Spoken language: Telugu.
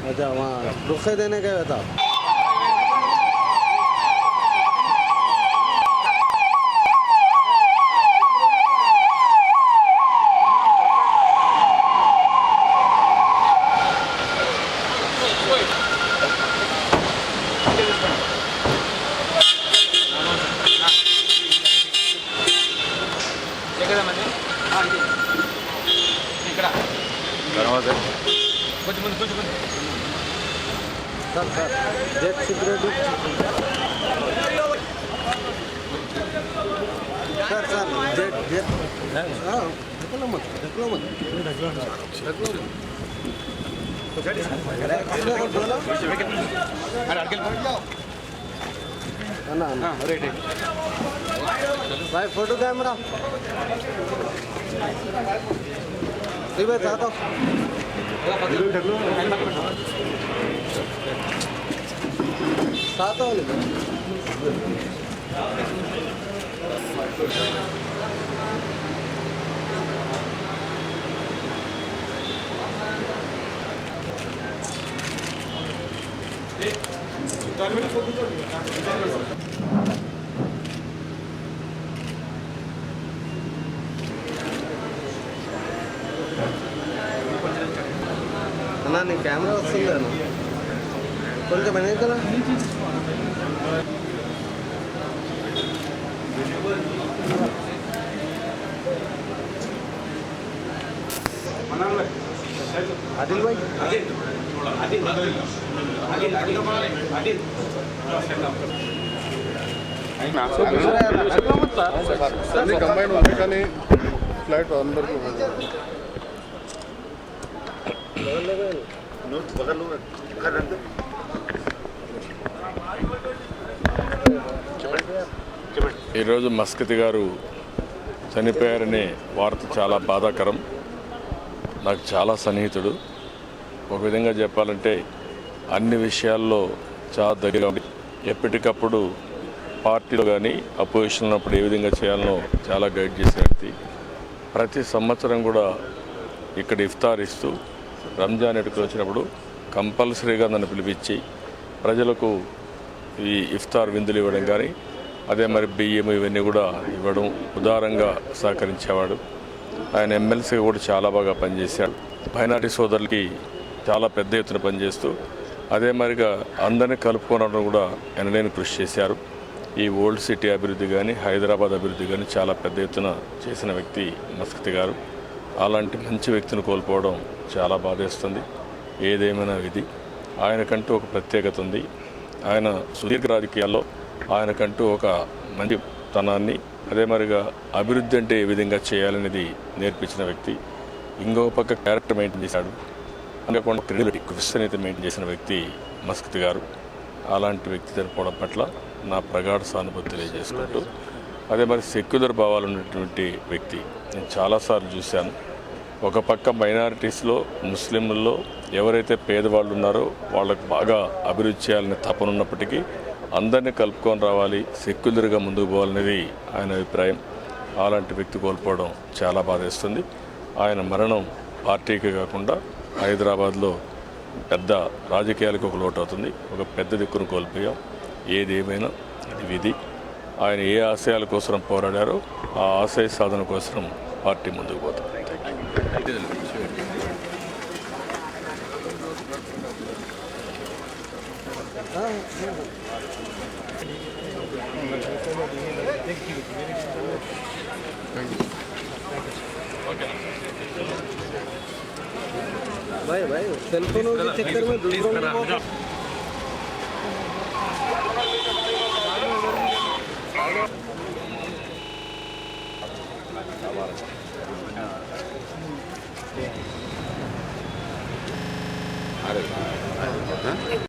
अच्छा वहाँ रुखे देने गए था। Sir jet security sir jet jet हाँ ढकलो मत भाई फोटो कैमरा चाहता साथ అన్నా నీ కెమెరా వస్తుంది అన్న కొంచెం వెనకాల आदिल भाई कंबाइन होने का नहीं फ्लैट अंदर ఈరోజు మస్కతి గారు చనిపోయారనే వార్త చాలా బాధాకరం. నాకు చాలా సన్నిహితుడు. ఒక విధంగా చెప్పాలంటే అన్ని విషయాల్లో చాలా దగ్గరగా ఉంది. ఎప్పటికప్పుడు పార్టీలో కానీ అపోజిషన్ ఉన్నప్పుడు ఏ విధంగా చేయాలనో చాలా గైడ్ చేసే వ్యక్తి. ప్రతి సంవత్సరం కూడా ఇక్కడ ఇఫ్తార్ ఇస్తూ రంజాన్ ఎటుకు వచ్చినప్పుడు కంపల్సరీగా నన్ను పిలిపించి ప్రజలకు ఈ ఇఫ్తార్ విందులు ఇవ్వడం కానీ అదే మరి బియ్యం ఇవన్నీ కూడా ఇవ్వడం ఉదారంగా సహకరించేవాడు. ఆయన ఎమ్మెల్సీగా కూడా చాలా బాగా పనిచేశాడు. మైనారిటీ సోదరులకి చాలా పెద్ద ఎత్తున పనిచేస్తూ అదే మరిగా అందరినీ కలుపుకోవడం కూడా ఎనలేని కృషి చేశారు. ఈ ఓల్డ్ సిటీ అభివృద్ధి కానీ హైదరాబాద్ అభివృద్ధి కానీ చాలా పెద్ద ఎత్తున చేసిన వ్యక్తి మస్కతి గారు. అలాంటి మంచి వ్యక్తిని కోల్పోవడం చాలా బాధేస్తుంది. ఏదేమైనా విధి. ఆయనకంటూ ఒక ప్రత్యేకత ఉంది. ఆయన సుదీర్ఘ రాజకీయాల్లో ఆయనకంటూ ఒక మంచి తనాన్ని అదే మరిగా అభివృద్ధి అంటే ఏ విధంగా చేయాలనేది నేర్పించిన వ్యక్తి. ఇంకొక పక్క క్యారెక్టర్ మెయింటైన్ చేశాడు. అందుకుండా క్రెడిబిలిటీ విశ్వనీయత మెయింటైన్ చేసిన వ్యక్తి మస్కతి గారు. అలాంటి వ్యక్తి చనిపోవడం పట్ల నా ప్రగాఢ సానుభూతి తెలియజేసుకుంటూ అదే మరి సెక్యులర్ భావాలు ఉన్నటువంటి వ్యక్తి నేను చాలాసార్లు చూశాను. ఒక పక్క మైనారిటీస్లో ముస్లింలలో ఎవరైతే పేదవాళ్ళు ఉన్నారో వాళ్ళకు బాగా అభివృద్ధి చేయాలని తపనున్నప్పటికీ అందరినీ కలుపుకొని రావాలి, సెక్యులర్గా ముందుకు పోవాలనేది ఆయన అభిప్రాయం. అలాంటి వ్యక్తి కోల్పోవడం చాలా బాధేస్తుంది. ఆయన మరణం పార్టీకి కాకుండా హైదరాబాద్లో పెద్ద రాజకీయాలకు ఒక లోటు అవుతుంది. ఒక పెద్ద దిక్కును కోల్పోయాం. ఏదేమైనా ఇది విధి. ఆయన ఏ ఆశయాల కోసం పోరాడారో ఆ ఆశయ సాధన కోసం పార్టీ ముందుకు పోతుంది. भाई भाई सेल फोनों के चक्कर में दूसरों को अरे